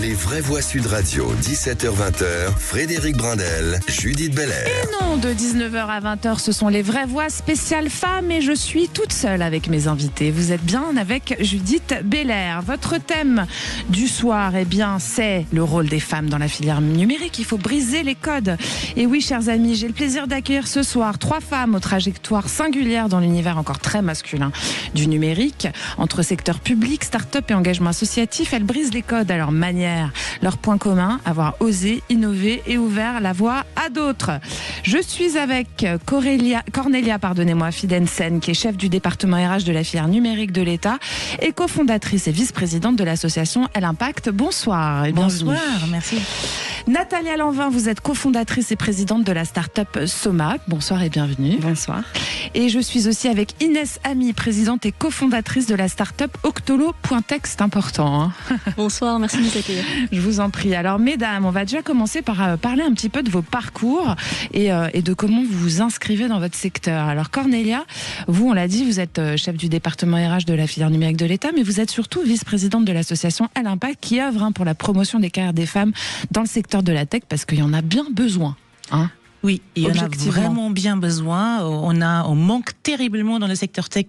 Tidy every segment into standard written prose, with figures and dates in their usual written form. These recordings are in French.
Les vraies voix Sud Radio, 17h-20h, Frédéric Brindel, Judith Belair. Et non, de 19h à 20h, ce sont les vraies voix spéciales femmes et je suis toute seule avec mes invités. Vous êtes bien avec Judith Belair. Votre thème du soir, eh bien, c'est le rôle des femmes dans la filière numérique. Il faut briser les codes. Et oui, chers amis, j'ai le plaisir d'accueillir ce soir 3 femmes aux trajectoires singulières dans l'univers encore très masculin du numérique. Entre secteur public, start-up et engagement associatif, elles brisent les codes à leur manière. Leur point commun, avoir osé, innové et ouvert la voie à d'autres. Je suis avec Cornelia Fidensen, qui est chef du département RH de la filière numérique de l'État et cofondatrice et vice-présidente de l'association Elle Impact. Bonsoir et bienvenue. Bonsoir, merci. Natalia Lanvin, vous êtes cofondatrice et présidente de la start-up Soma. Bonsoir et bienvenue. Bonsoir. Et je suis aussi avec Inès Ami, présidente et cofondatrice de la start-up Octolo.tech. C'est important. Hein. Bonsoir, merci de nous accueillir. Je vous en prie. Alors, mesdames, on va déjà commencer par parler un petit peu de vos parcours et de comment vous vous inscrivez dans votre secteur. Alors, Cornelia, vous, on l'a dit, vous êtes chef du département RH de la filière numérique de l'État, mais vous êtes surtout vice-présidente de l'association Elle Impact qui œuvre pour la promotion des carrières des femmes dans le secteur de la tech parce qu'il y en a bien besoin. Hein. Oui, il y en a vraiment bien besoin. On manque terriblement dans le secteur tech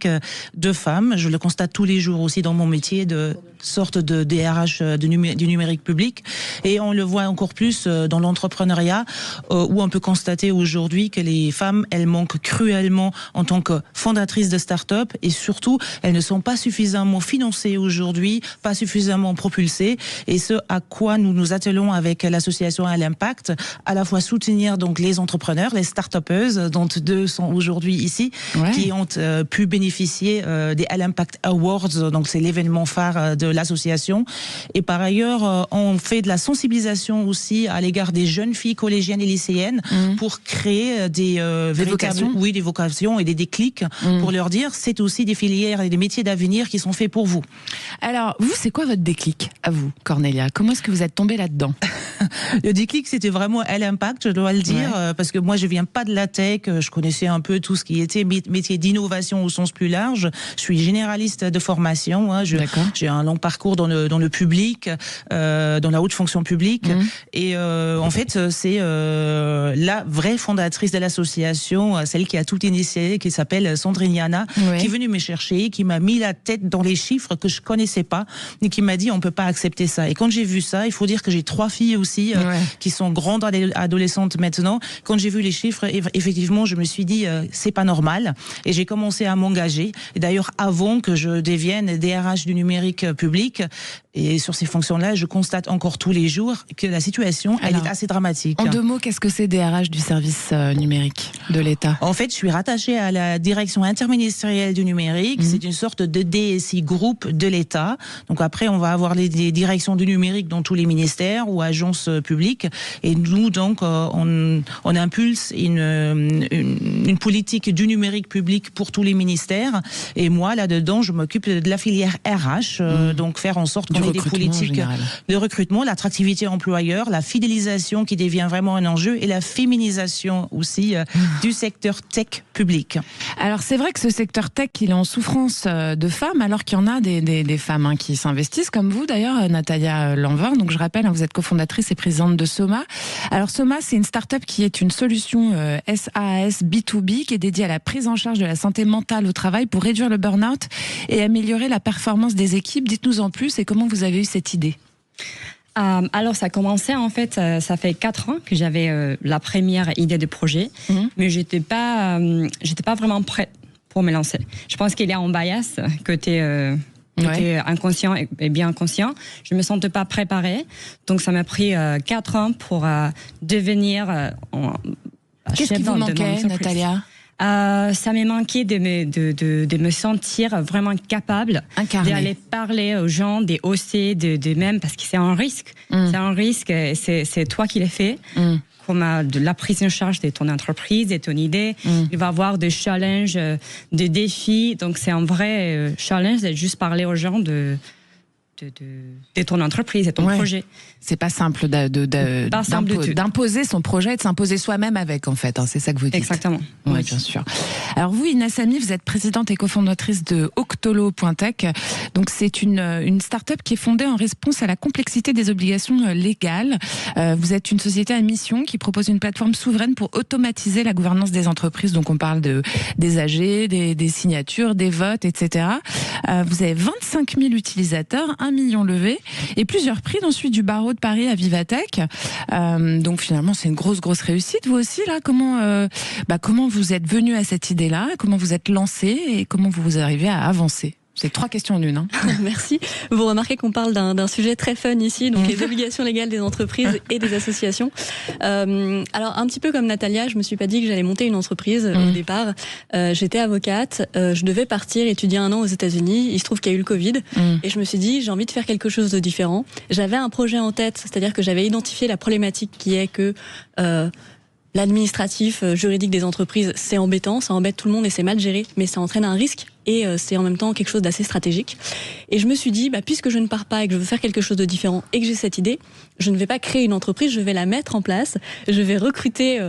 de femmes. Je le constate tous les jours aussi dans mon métier de sorte de DRH du numérique public. Et on le voit encore plus dans l'entrepreneuriat où on peut constater aujourd'hui que les femmes, elles manquent cruellement en tant que fondatrices de start-up et surtout, elles ne sont pas suffisamment financées aujourd'hui, pas suffisamment propulsées. Et ce à quoi nous nous attelons avec l'association Elle Impact, à la fois soutenir donc les entrepreneurs, les start-upeuses, dont 2 sont aujourd'hui ici, qui ont pu bénéficier des Elle Impact Awards, donc c'est l'événement phare de l'association. Et par ailleurs, on fait de la sensibilisation aussi à l'égard des jeunes filles collégiennes et lycéennes pour créer des vocations et des déclics pour leur dire c'est aussi des filières et des métiers d'avenir qui sont faits pour vous. Alors, vous, c'est quoi votre déclic à vous, Cornelia? Comment est-ce que vous êtes tombée là-dedans? Le déclic, c'était vraiment Elle Impact, je dois le dire, parce que moi, je viens pas de la tech, je connaissais un peu tout ce qui était métier d'innovation au sens plus large. Je suis généraliste de formation, j'ai un long parcours dans le public, dans la haute fonction publique, et en fait, c'est la vraie fondatrice de l'association, celle qui a tout initié, qui s'appelle Sandrine Yana, qui est venue me chercher, qui m'a mis la tête dans les chiffres que je connaissais pas, et qui m'a dit on peut pas accepter ça. Et quand j'ai vu ça, il faut dire que j'ai 3 filles aussi qui sont grandes adolescentes maintenant. Quand j'ai vu les chiffres, effectivement, je me suis dit c'est pas normal, et j'ai commencé à m'engager. Et d'ailleurs, avant que je devienne DRH du numérique public, et sur ces fonctions-là, je constate encore tous les jours que la situation, elle est assez dramatique. En 2 mots, qu'est-ce que c'est DRH du service numérique de l'État? En fait, je suis rattachée à la direction interministérielle du numérique. C'est une sorte de DSI groupe de l'État. Donc après, on va avoir les directions du numérique dans tous les ministères ou agences publiques. Et nous, donc, on impulse une politique du numérique public pour tous les ministères. Et moi, là-dedans, je m'occupe de la filière RH, donc faire en sorte qu'on ait des politiques de recrutement, l'attractivité employeur, la fidélisation qui devient vraiment un enjeu et la féminisation aussi du secteur tech public. Alors c'est vrai que ce secteur tech, il est en souffrance de femmes, alors qu'il y en a des femmes qui s'investissent, comme vous d'ailleurs, Natalia Lanvin. Donc je rappelle, vous êtes cofondatrice et présidente de Soma. Alors Soma, c'est une start-up qui est une solution SaaS B2B qui est dédiée à la prise en charge de la santé mentale au travail pour réduire le burn-out et améliorer la performance des équipes. Dites-nous en plus et comment vous avez eu cette idée? Alors ça a commencé en fait, ça fait 4 ans que j'avais la première idée de projet, mais j'étais pas vraiment prête pour me lancer. Je pense qu'il y a un bias côté inconscient et bien conscient. Je me sentais pas préparée, donc ça m'a pris 4 ans pour devenir Qu'est-ce qui vous manquait, Natalia? Ça m'est manqué de me sentir vraiment capable d'aller parler aux gens, des OC, de même, parce que c'est un risque. C'est un risque, c'est toi qui l'as fait. Comme de la prise en charge de ton entreprise, de ton idée. Il va y avoir des challenges, des défis. Donc c'est un vrai challenge de juste parler aux gens de de ton entreprise et ton projet. C'est pas simple d'imposer son projet et de s'imposer soi-même avec, en fait. Hein, c'est ça que vous dites. Exactement. Oui, bien sûr. Alors vous, Inès Ami, vous êtes présidente et cofondatrice de Octolo.tech. Donc c'est une start-up qui est fondée en réponse à la complexité des obligations légales. Vous êtes une société à mission qui propose une plateforme souveraine pour automatiser la gouvernance des entreprises. Donc on parle des AG, des signatures, des votes, etc. Vous avez 25 000 utilisateurs, 1 million levé et plusieurs prix, dont celui du barreau de Paris à Vivatech. Donc finalement, c'est une grosse réussite. Vous aussi, là, comment vous êtes venu à cette idée-là, comment vous êtes lancé et comment vous arrivez à avancer? C'est 3 questions en une. Hein. Merci. Vous remarquez qu'on parle d'un sujet très fun ici, donc les obligations légales des entreprises et des associations. Alors, un petit peu comme Natalia, je me suis pas dit que j'allais monter une entreprise au départ. J'étais avocate, je devais partir étudier 1 an aux États-Unis. Il se trouve qu'il y a eu le Covid et je me suis dit j'ai envie de faire quelque chose de différent. J'avais un projet en tête, c'est-à-dire que j'avais identifié la problématique qui est que l'administratif juridique des entreprises, c'est embêtant, ça embête tout le monde et c'est mal géré, mais ça entraîne un risque et c'est en même temps quelque chose d'assez stratégique. Et je me suis dit, puisque je ne pars pas et que je veux faire quelque chose de différent et que j'ai cette idée, je ne vais pas créer une entreprise, je vais la mettre en place, je vais recruter...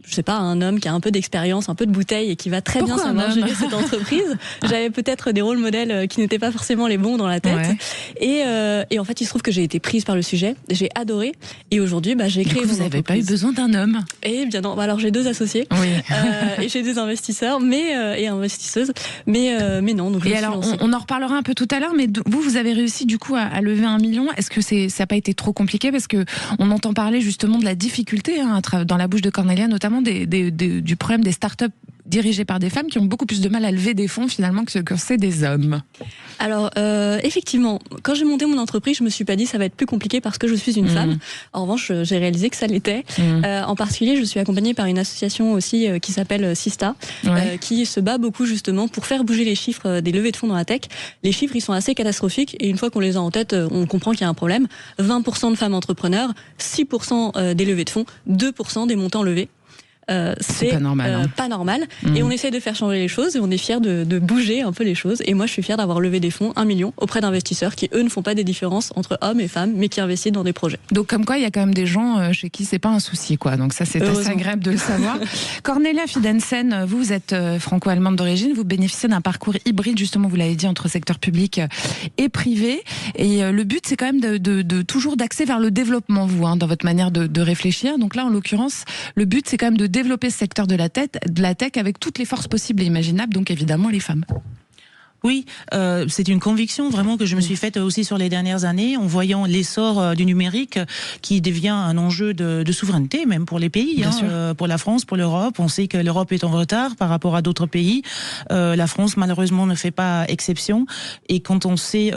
je sais pas, un homme qui a un peu d'expérience, un peu de bouteille et qui va très bien savoir gérer cette entreprise. J'avais peut-être des rôles modèles qui n'étaient pas forcément les bons dans la tête. Ouais. Et en fait, il se trouve que j'ai été prise par le sujet. J'ai adoré. Et aujourd'hui, j'ai créé mon entreprise. Vous n'avez pas eu besoin d'un homme? Eh bien non. Alors j'ai 2 associés. Oui. Et j'ai 2 investisseurs, et investisseuses. Mais non. Donc et alors, on en reparlera un peu tout à l'heure. Mais vous avez réussi du coup à lever 1 million. Est-ce que ça n'a pas été trop compliqué? Parce que on entend parler justement de la difficulté dans la bouche de Cornelia, notamment du problème des startups dirigées par des femmes qui ont beaucoup plus de mal à lever des fonds finalement que c'est des hommes. Alors effectivement, quand j'ai monté mon entreprise, je me suis pas dit ça va être plus compliqué parce que je suis une femme. En revanche, j'ai réalisé que ça l'était. En particulier, je suis accompagnée par une association aussi qui s'appelle Sista, qui se bat beaucoup justement pour faire bouger les chiffres des levées de fonds dans la tech. Les chiffres, ils sont assez catastrophiques et une fois qu'on les a en tête, on comprend qu'il y a un problème. 20% de femmes entrepreneurs, 6% des levées de fonds, 2% des montants levés. C'est pas normal. Pas normal. Et on essaie de faire changer les choses et on est fiers de bouger un peu les choses. Et moi, je suis fière d'avoir levé des fonds, 1 million, auprès d'investisseurs qui, eux, ne font pas des différences entre hommes et femmes, mais qui investissent dans des projets. Donc, comme quoi, il y a quand même des gens chez qui c'est pas un souci, quoi. Donc ça, c'est assez agréable de le savoir. Cornelia Fidensen, vous êtes franco-allemande d'origine. Vous bénéficiez d'un parcours hybride, justement, vous l'avez dit, entre secteur public et privé. Et le but, c'est quand même de toujours d'axer vers le développement, vous, dans votre manière de réfléchir. Donc là, en l'occurrence, le but, c'est quand même de développer ce secteur de la tech avec toutes les forces possibles et imaginables, donc évidemment les femmes. Oui, c'est une conviction vraiment que je me suis faite aussi sur les dernières années en voyant l'essor du numérique qui devient un enjeu de souveraineté même pour les pays, pour la France, pour l'Europe. On sait que l'Europe est en retard par rapport à d'autres pays. La France malheureusement ne fait pas exception. Et quand on sait,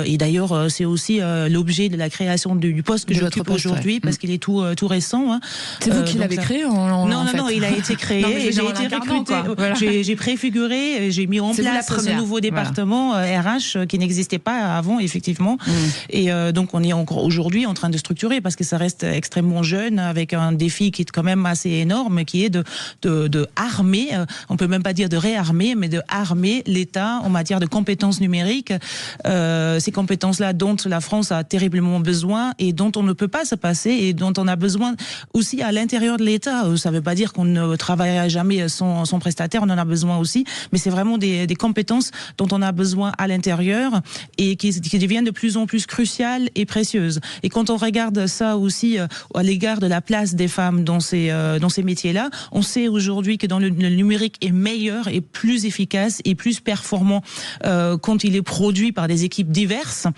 et d'ailleurs c'est aussi l'objet de la création du poste que j'occupe aujourd'hui parce qu'il est tout récent. C'est vous qui l'avez créé Non, il a été créé et j'ai été recrutée. Voilà. J'ai préfiguré, j'ai mis en place ce nouveau département RH qui n'existait pas avant, effectivement. Et donc, on est encore aujourd'hui en train de structurer parce que ça reste extrêmement jeune avec un défi qui est quand même assez énorme, qui est de armer, on peut même pas dire de réarmer, mais de armer l'État en matière de compétences numériques. Ces compétences-là dont la France a terriblement besoin et dont on ne peut pas se passer et dont on a besoin aussi à l'intérieur de l'État. Ça veut pas dire qu'on ne travaillera jamais sans prestataire, on en a besoin aussi, mais c'est vraiment des compétences dont on a besoin à l'intérieur et qui deviennent de plus en plus cruciales et précieuses. Et quand on regarde ça aussi à l'égard de la place des femmes dans ces métiers-là, on sait aujourd'hui que le numérique est meilleur et plus efficace et plus performant quand il est produit par des équipes diverses.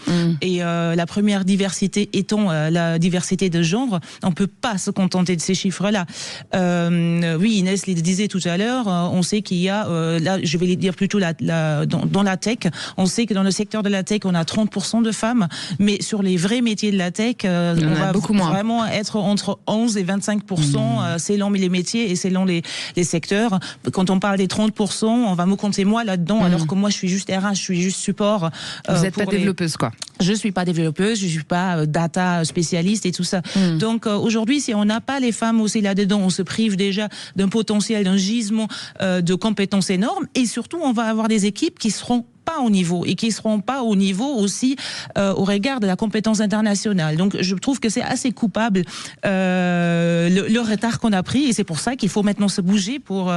Et la première diversité étant la diversité de genre, on peut pas se contenter de ces chiffres-là. Oui, Inès le disait tout à l'heure, on sait qu'il y a, là je vais dire plutôt dans la tech, on sait que dans le secteur de la tech, on a 30% de femmes, mais sur les vrais métiers de la tech, on va vraiment être entre 11 et 25% selon les métiers et selon les secteurs. Quand on parle des 30%, on va me compter moi là-dedans, alors que moi je suis juste RH, je suis juste support. Vous n'êtes pas développeuse, quoi. Je suis pas développeuse, je suis pas data spécialiste et tout ça. Donc aujourd'hui, si on n'a pas les femmes aussi là-dedans, on se prive déjà d'un potentiel, d'un gisement de compétences énormes et surtout, on va avoir des équipes qui seront pas au niveau et qui seront pas au niveau aussi au regard de la compétence internationale. Donc je trouve que c'est assez coupable le retard qu'on a pris et c'est pour ça qu'il faut maintenant se bouger pour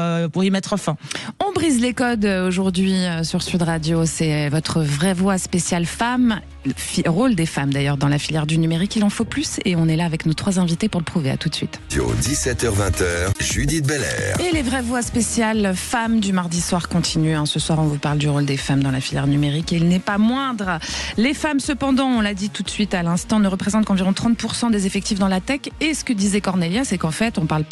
y mettre fin. On brise les codes aujourd'hui sur Sud Radio, c'est votre vraie voix spéciale femme, rôle des femmes d'ailleurs dans la filière du numérique, il en faut plus et on est là avec nos 3 invités pour le prouver. À tout de suite. 17h-20h, Judith Belair. Et les vraies voix spéciales femmes du mardi soir continuent. Ce soir, on vous parle du rôle des femmes dans la filière numérique et il n'est pas moindre. Les femmes, cependant, on l'a dit tout de suite à l'instant, ne représentent qu'environ 30% des effectifs dans la tech. Et ce que disait Cornelia, c'est qu'en fait, on parle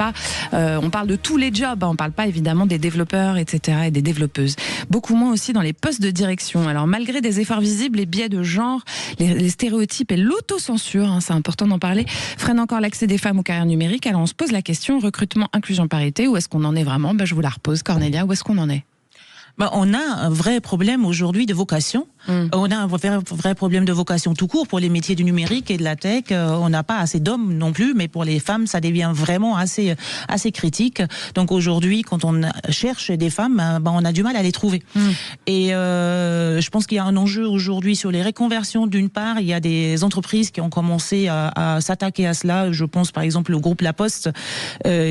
de tous les jobs. On parle pas évidemment des développeurs, etc. et des développeuses. Beaucoup moins aussi dans les postes de direction. Alors, malgré des efforts visibles, les biais de genre, les stéréotypes et l'autocensure, c'est important d'en parler, freinent encore l'accès des femmes aux carrières numériques. Alors, on se pose la question, recrutement, inclusion, parité, où est-ce qu'on en est vraiment ? Je vous la repose, Cornelia, où est-ce qu'on en est ? On a un vrai problème aujourd'hui de vocation. On a un vrai problème de vocation tout court pour les métiers du numérique et de la tech. On n'a pas assez d'hommes non plus, mais pour les femmes, ça devient vraiment assez critique. Donc aujourd'hui, quand on cherche des femmes, on a du mal à les trouver. Et je pense qu'il y a un enjeu aujourd'hui sur les reconversions. D'une part, il y a des entreprises qui ont commencé à s'attaquer à cela. Je pense par exemple au groupe La Poste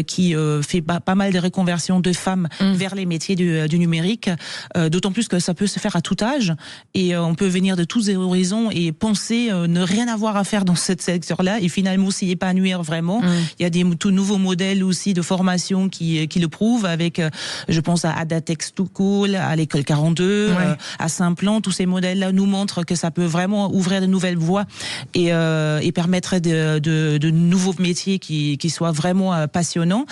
qui fait pas mal de reconversions de femmes vers les métiers du numérique. D'autant plus que ça peut se faire à tout âge et on peut venir de tous les horizons et penser ne rien avoir à faire dans ce secteur-là et finalement s'y épanouir vraiment. Il y a des tout nouveaux modèles aussi de formation qui le prouvent avec, je pense à Adatex Too Cool, à l'école 42, à Saint-Plan. Tous ces modèles-là nous montrent que ça peut vraiment ouvrir de nouvelles voies et permettre de nouveaux métiers qui soient vraiment passionnants.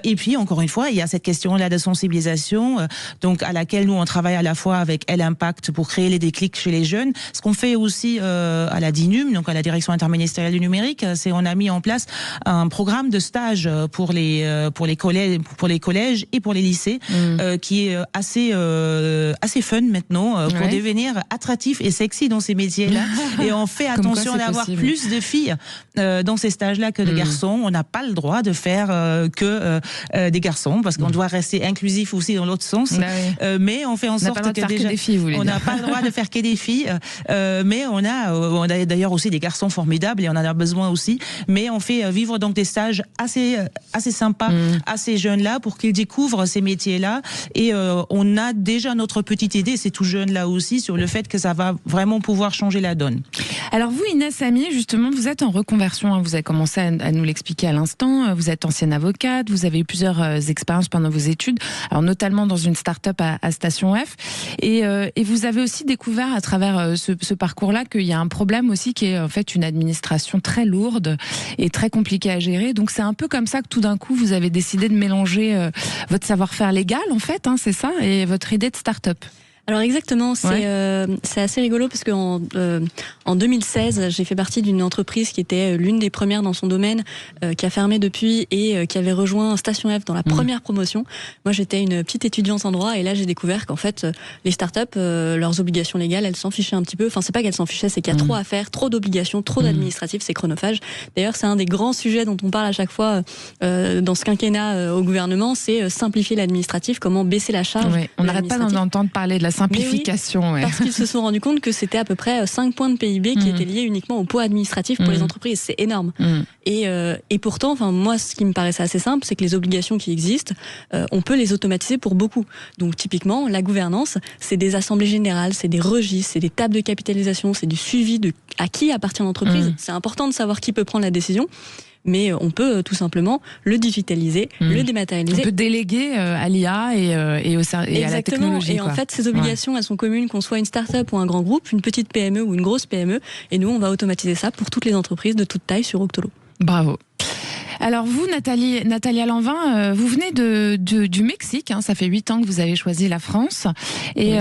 Et puis encore une fois, il y a cette question-là de sensibilisation. Donc à laquelle nous on travaille à la fois avec Elle Impact pour créer les déclics chez les jeunes. Ce qu'on fait aussi à la DINUM, donc à la Direction interministérielle du numérique, c'est on a mis en place un programme de stage pour les collèges et pour les lycées qui est assez fun maintenant pour devenir attractif et sexy dans ces métiers-là. Et on fait attention d'avoir plus de filles dans ces stages-là que de garçons. On n'a pas le droit de faire que des garçons parce qu'on doit rester inclusif aussi dans l'autre sens. Mais on fait en sorte que déjà on n'a pas le droit de faire que des filles, mais on a d'ailleurs aussi des garçons formidables et on en a besoin aussi. Mais on fait vivre donc des stages assez sympas à ces jeunes là pour qu'ils découvrent ces métiers là et on a déjà notre petite idée, c'est tout jeune là aussi, sur le fait que ça va vraiment pouvoir changer la donne. Alors vous, Inès Amier, justement, vous êtes en reconversion, vous avez commencé à nous l'expliquer à l'instant, vous êtes ancienne avocate, vous avez eu plusieurs expériences pendant vos études, alors notamment dans une start-up à Station F, et vous avez aussi découvert à travers ce parcours-là qu'il y a un problème aussi qui est en fait une administration très lourde et très compliquée à gérer, donc c'est un peu comme ça que tout d'un coup vous avez décidé de mélanger votre savoir-faire légal en fait, c'est ça, et votre idée de start-up. Alors exactement, c'est assez rigolo parce que en 2016, j'ai fait partie d'une entreprise qui était l'une des premières dans son domaine, qui a fermé depuis et qui avait rejoint Station F dans la première promotion. Moi, j'étais une petite étudiante en droit et là, j'ai découvert qu'en fait, les startups, leurs obligations légales, elles s'en fichaient un petit peu. Enfin, c'est pas qu'elles s'en fichaient, c'est qu'il y a trop à faire, trop d'obligations, trop d'administratifs, c'est chronophage. D'ailleurs, c'est un des grands sujets dont on parle à chaque fois dans ce quinquennat au gouvernement, c'est simplifier l'administratif, comment baisser la charge. Oui, on n'arrête pas d'entendre parler de la simplification. Oui, parce qu'ils se sont rendus compte que c'était à peu près 5 points de PIB qui étaient liés uniquement au poids administratif pour les entreprises. C'est énorme. Et pourtant, enfin, moi, ce qui me paraissait assez simple, c'est que les obligations qui existent, on peut les automatiser pour beaucoup. Donc, typiquement, la gouvernance, c'est des assemblées générales, c'est des registres, c'est des tables de capitalisation, c'est du suivi de à qui appartient l'entreprise. C'est important de savoir qui peut prendre la décision. Mais on peut tout simplement le digitaliser, le dématérialiser. On peut déléguer à l'IA et à la technologie. Et en fait, ces obligations, elles sont communes, qu'on soit une start-up ou un grand groupe, une petite PME ou une grosse PME. Et nous, on va automatiser ça pour toutes les entreprises de toute taille sur Octolo. Bravo. Alors vous, Natalia Lanvin, vous venez du Mexique, ça fait 8 ans que vous avez choisi la France, et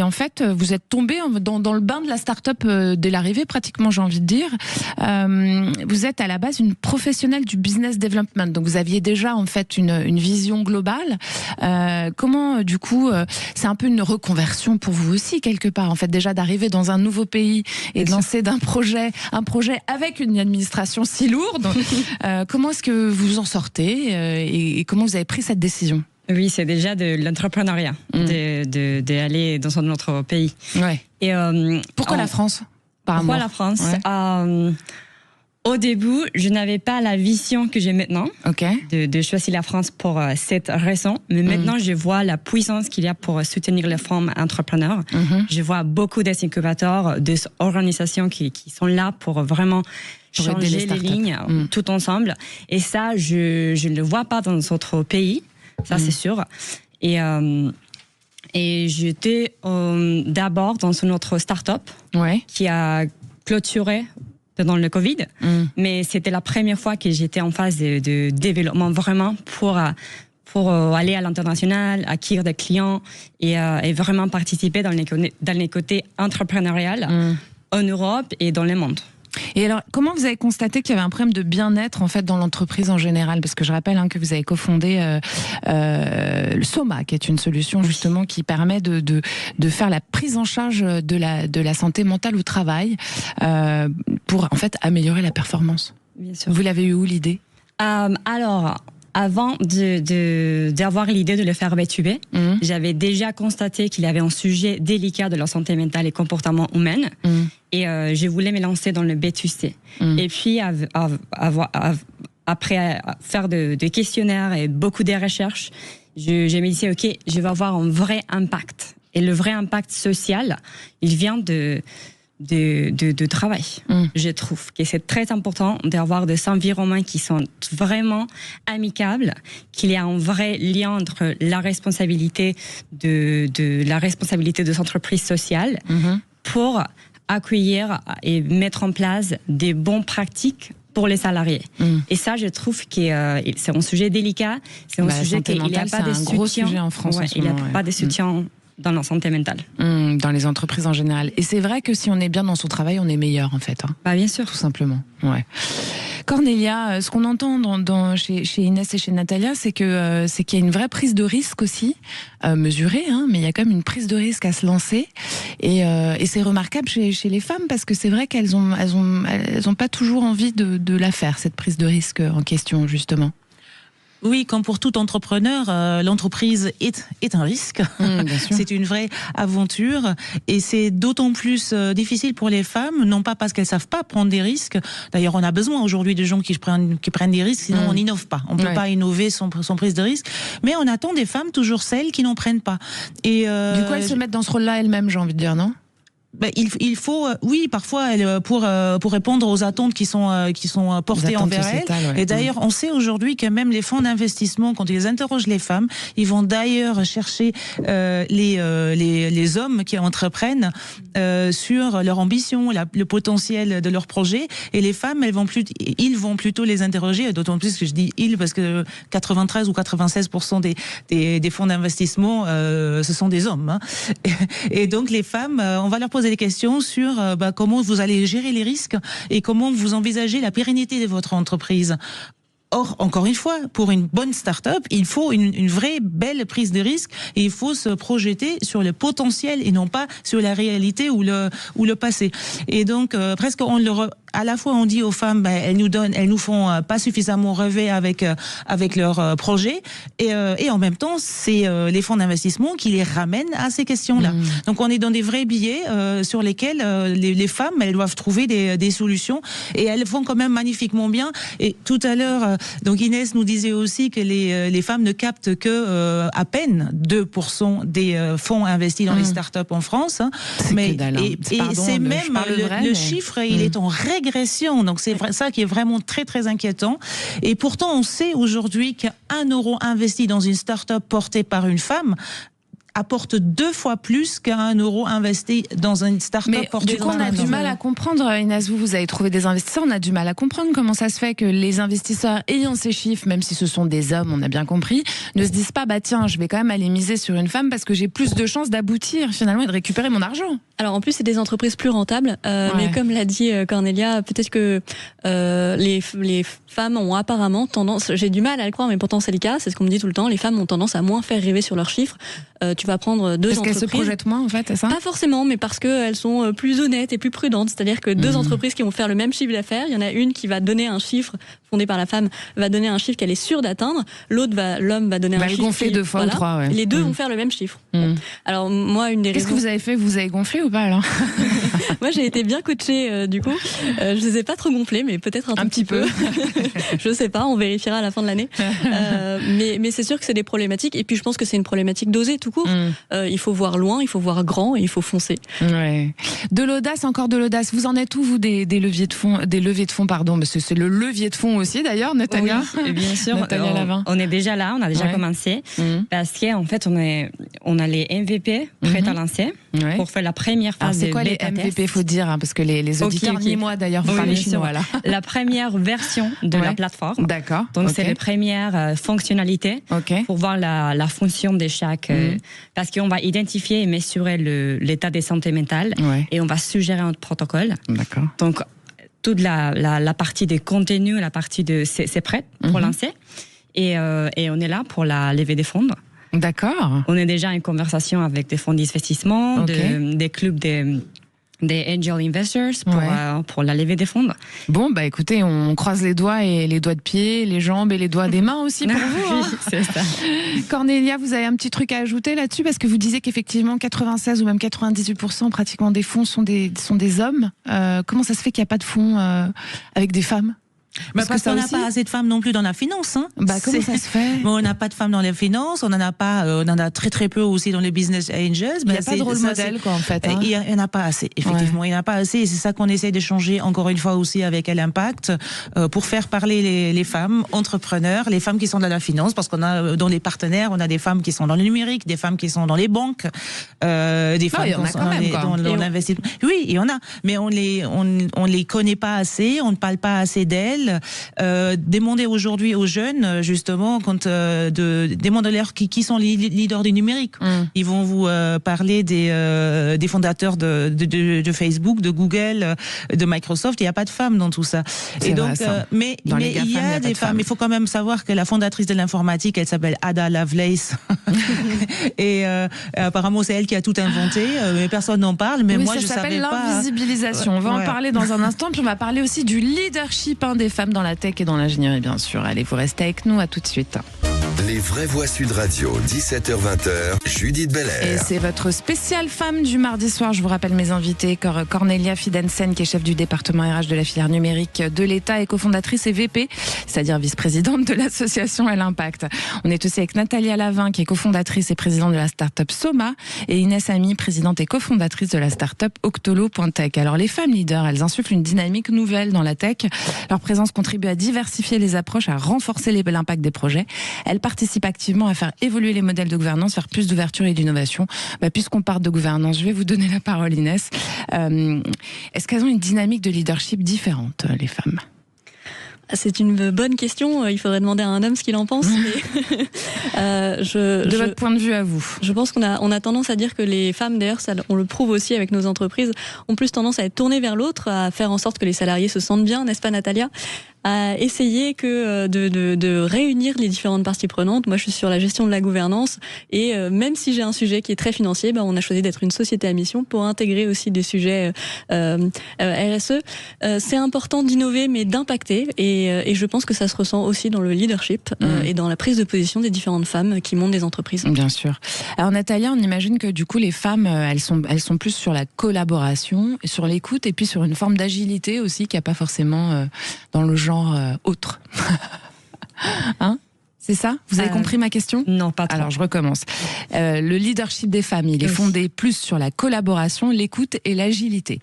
en fait vous êtes tombé dans le bain de la start-up dès l'arrivée, pratiquement, j'ai envie de dire. Vous êtes à la base une professionnelle du business development, donc vous aviez déjà en fait une vision globale. Comment du coup, c'est un peu une reconversion pour vous aussi quelque part, en fait, déjà d'arriver dans un nouveau pays et de lancer un projet avec une administration si lourde. Comment est-ce que vous en sortez et comment vous avez pris cette décision ? Oui, c'est déjà de l'entrepreneuriat, d'aller dans un autre pays. Ouais. Et, pourquoi la France? Pourquoi la France? Au début, je n'avais pas la vision que j'ai maintenant de choisir la France pour cette raison. Mais maintenant, je vois la puissance qu'il y a pour soutenir les femmes entrepreneurs. Je vois beaucoup d'incubateurs, d'organisations qui sont là pour vraiment changer les lignes tout ensemble. Et ça, je ne le vois pas dans d'autres pays. Ça, c'est sûr. Et j'étais d'abord dans une autre start-up qui a clôturé pendant le Covid. Mais c'était la première fois que j'étais en phase de développement vraiment pour aller à l'international, acquérir des clients et vraiment participer dans les côtés entrepreneurial en Europe et dans le monde. Et alors, comment vous avez constaté qu'il y avait un problème de bien-être en fait dans l'entreprise en général? Parce que je rappelle que vous avez cofondé le Soma, qui est une solution justement qui permet de faire la prise en charge de la santé mentale au travail pour en fait améliorer la performance. Bien sûr. Vous l'avez eu où l'idée? Alors, avant d'avoir l'idée de le faire B2B, j'avais déjà constaté qu'il y avait un sujet délicat de la santé mentale et comportement humain. Et je voulais me lancer dans le B2C. Et puis, après faire des questionnaires et beaucoup de recherches, je me disais, OK, je vais avoir un vrai impact. Et le vrai impact social, il vient de travail. Je trouve que c'est très important d'avoir des environnements qui sont vraiment amicables, qu'il y a un vrai lien entre la responsabilité la responsabilité des entreprises sociales pour accueillir et mettre en place des bonnes pratiques pour les salariés. Et ça, je trouve que c'est un sujet délicat, c'est un sujet qu'il n'y a pas de soutien. Gros sujet en France. Il n'y a pas de soutien dans la santé mentale. Dans les entreprises en général. Et c'est vrai que si on est bien dans son travail, on est meilleur en fait. Bien sûr. Tout simplement. Ouais. Cornélia, ce qu'on entend chez Inès et chez Natalia, c'est qu'il y a une vraie prise de risque aussi, mesurée, mais il y a quand même une prise de risque à se lancer. Et c'est remarquable chez les femmes parce que c'est vrai qu'elles ont pas toujours envie de la faire, cette prise de risque en question, justement. Oui, comme pour tout entrepreneur, l'entreprise est un risque. C'est une vraie aventure et c'est d'autant plus difficile pour les femmes, non pas parce qu'elles savent pas prendre des risques. D'ailleurs, on a besoin aujourd'hui de gens qui prennent des risques, sinon on n'innove pas. On peut pas innover sans prise de risque. Mais on attend des femmes, toujours celles qui n'en prennent pas. Et du coup, elles se mettent dans ce rôle-là elles-mêmes, j'ai envie de dire, non? Il faut, oui, parfois, pour répondre aux attentes qui sont portées envers elles. Ouais. Et d'ailleurs, on sait aujourd'hui que même les fonds d'investissement, quand ils interrogent les femmes, ils vont d'ailleurs chercher les hommes qui entreprennent sur leur ambition, le potentiel de leur projet. Et les femmes, ils vont plutôt les interroger. D'autant plus que je dis ils parce que 93 ou 96% des fonds d'investissement, ce sont des hommes. Et donc les femmes, on va leur poser des questions sur comment vous allez gérer les risques et comment vous envisagez la pérennité de votre entreprise. Or, encore une fois, pour une bonne start-up, il faut une vraie belle prise de risque et il faut se projeter sur le potentiel et non pas sur la réalité ou le passé. Et donc, presque à la fois on dit aux femmes, elles nous font pas suffisamment rêver avec leurs projets et en même temps, c'est les fonds d'investissement qui les ramènent à ces questions-là. Donc, on est dans des vrais billets sur lesquels les femmes, elles doivent trouver des solutions et elles font quand même magnifiquement bien. Et tout à l'heure, donc Inès nous disait aussi que les femmes ne captent que à peine 2% des fonds investis dans les startups en France. Mais c'est même le chiffre, il est en régression. Donc c'est ça qui est vraiment très très inquiétant. Et pourtant, on sait aujourd'hui qu'1 euro investi dans une startup portée par une femme apporte 2 fois plus qu'1 euro investi dans une start-up portée par un homme. Du coup, on a du mal à comprendre, Inès, vous avez trouvé des investisseurs, on a du mal à comprendre comment ça se fait que les investisseurs ayant ces chiffres, même si ce sont des hommes, on a bien compris, ne se disent pas, tiens, je vais quand même aller miser sur une femme parce que j'ai plus de chances d'aboutir finalement et de récupérer mon argent. Alors en plus, c'est des entreprises plus rentables, mais comme l'a dit Cornélia, peut-être que les femmes ont apparemment tendance, j'ai du mal à le croire, mais pourtant c'est le cas, c'est ce qu'on me dit tout le temps, les femmes ont tendance à moins faire rêver sur leurs chiffres. Tu tu vas prendre deux entreprises. Parce qu'elles se projettent moins, en fait, c'est ça? Pas forcément, mais parce qu'elles sont plus honnêtes et plus prudentes. C'est-à-dire que deux entreprises qui vont faire le même chiffre d'affaires, il y en a une qui va donner un chiffre fondé par la femme, va donner un chiffre qu'elle est sûre d'atteindre. L'homme va donner un chiffre. Gonfler 2 fois ou 3, ouais. Les deux vont faire le même chiffre. Alors moi, une des Qu'est-ce que vous avez fait? Vous avez gonflé ou pas alors? Moi, j'ai été bien coachée du coup. Je les ai pas trop gonflés, mais peut-être un petit peu. Je sais pas, on vérifiera à la fin de l'année. Mais c'est sûr que c'est des problématiques. Et puis je pense que c'est une problématique d'oser tout court. Il faut voir loin, il faut voir grand et il faut foncer. Ouais. De l'audace, encore de l'audace. Vous en êtes où, vous, des leviers de fonds, pardon, parce que c'est le levier de fonds aussi d'ailleurs, Natalia. Oui, bien sûr. Natalia Lavin. On est déjà là, on a déjà commencé. Parce qu'en fait, on a les MVP prêts à lancer pour faire la première phase. C'est quoi les MVP, faut dire, hein, parce que les auditeurs, ni moi d'ailleurs, vous parlez chinois là. La première version de la plateforme. D'accord. Donc c'est les premières fonctionnalités pour voir la fonction de chaque. Parce qu'on va identifier et mesurer l'état de santé mentale et on va suggérer un protocole. D'accord. Donc toute la partie des contenus, la partie de c'est prêt pour lancer et on est là pour la levée des fonds. D'accord. On est déjà en conversation avec des fonds d'investissement, des clubs des angel investors pour la levée des fonds. Bon, bah écoutez, on croise les doigts et les doigts de pied, les jambes et les doigts des mains aussi pour vous. Oui, c'est ça. Cornélia, vous avez un petit truc à ajouter là-dessus parce que vous disiez qu'effectivement 96 ou même 98% pratiquement des fonds sont des hommes. Comment ça se fait qu'il n'y a pas de fonds avec des femmes? Parce qu'on n'a pas assez de femmes non plus dans la finance. Hein. Comment ça se fait? On n'a pas de femmes dans les finances, on en a très très peu aussi dans les business angels. Il n'y a pas de rôle modèle, quoi, en fait. Hein. Il n'y en a pas assez, effectivement. Il n'y en a pas assez, et c'est ça qu'on essaie de changer encore une fois aussi avec l'Impact, pour faire parler les femmes entrepreneurs, les femmes qui sont dans la finance, parce qu'on a dans les partenaires, on a des femmes qui sont dans le numérique, des femmes qui sont dans les banques, des femmes qui sont dans l'investissement. Oui, il y en a, mais on les connaît pas assez, on ne parle pas assez d'elles. Demander aujourd'hui aux jeunes, justement, demandez-leur qui sont les leaders du numérique. Ils vont vous parler des fondateurs de Facebook, de Google, de Microsoft. Il n'y a pas de femmes dans tout ça. Et donc, mais il y a des femmes. Il faut quand même savoir que la fondatrice de l'informatique, elle s'appelle Ada Lovelace. Et apparemment, c'est elle qui a tout inventé. Mais personne n'en parle. Mais moi, je savais pas. Ça s'appelle l'invisibilisation. On va en parler dans un instant. Puis on va parler aussi du leadership des femmes dans la tech et dans l'ingénierie, bien sûr. Allez, vous restez avec nous, à tout de suite. Les vraies voix Sud Radio, 17h-20h, Judith Belair. Et c'est votre spéciale femme du mardi soir. Je vous rappelle mes invités, Cornélia Fidensen, qui est chef du département RH de la filière numérique de l'État et cofondatrice et VP, c'est-à-dire vice-présidente de l'association l'Impact. On est aussi avec Natalia Lavin, qui est cofondatrice et présidente de la start-up Soma, et Inès Ami, présidente et cofondatrice de la start-up Octolo.tech. Alors les femmes leaders, elles insufflent une dynamique nouvelle dans la tech. Leur présence contribue à diversifier les approches, à renforcer l'impact des projets. Elles participent activement à faire évoluer les modèles de gouvernance, faire plus d'ouverture et d'innovation. Puisqu'on parle de gouvernance, je vais vous donner la parole, Inès. Est-ce qu'elles ont une dynamique de leadership différente, les femmes ? C'est une bonne question. Il faudrait demander à un homme ce qu'il en pense. Mais de votre point de vue à vous, je pense qu'on a tendance à dire que les femmes, d'ailleurs, on le prouve aussi avec nos entreprises, ont plus tendance à être tournées vers l'autre, à faire en sorte que les salariés se sentent bien, n'est-ce pas, Natalia ? À essayer de réunir les différentes parties prenantes. Moi, je suis sur la gestion de la gouvernance et même si j'ai un sujet qui est très financier, on a choisi d'être une société à mission pour intégrer aussi des sujets RSE. C'est important d'innover, mais d'impacter et je pense que ça se ressent aussi dans le leadership et dans la prise de position des différentes femmes qui montent des entreprises. Bien sûr. Alors Natalia, on imagine que du coup les femmes, elles sont plus sur la collaboration, sur l'écoute et puis sur une forme d'agilité aussi qu'il n'y a pas forcément dans le genre autre. Hein ? C'est ça ? Vous avez compris ma question ? Non, pas trop. Alors, je recommence. Le leadership des femmes, il est fondé plus sur la collaboration, l'écoute et l'agilité.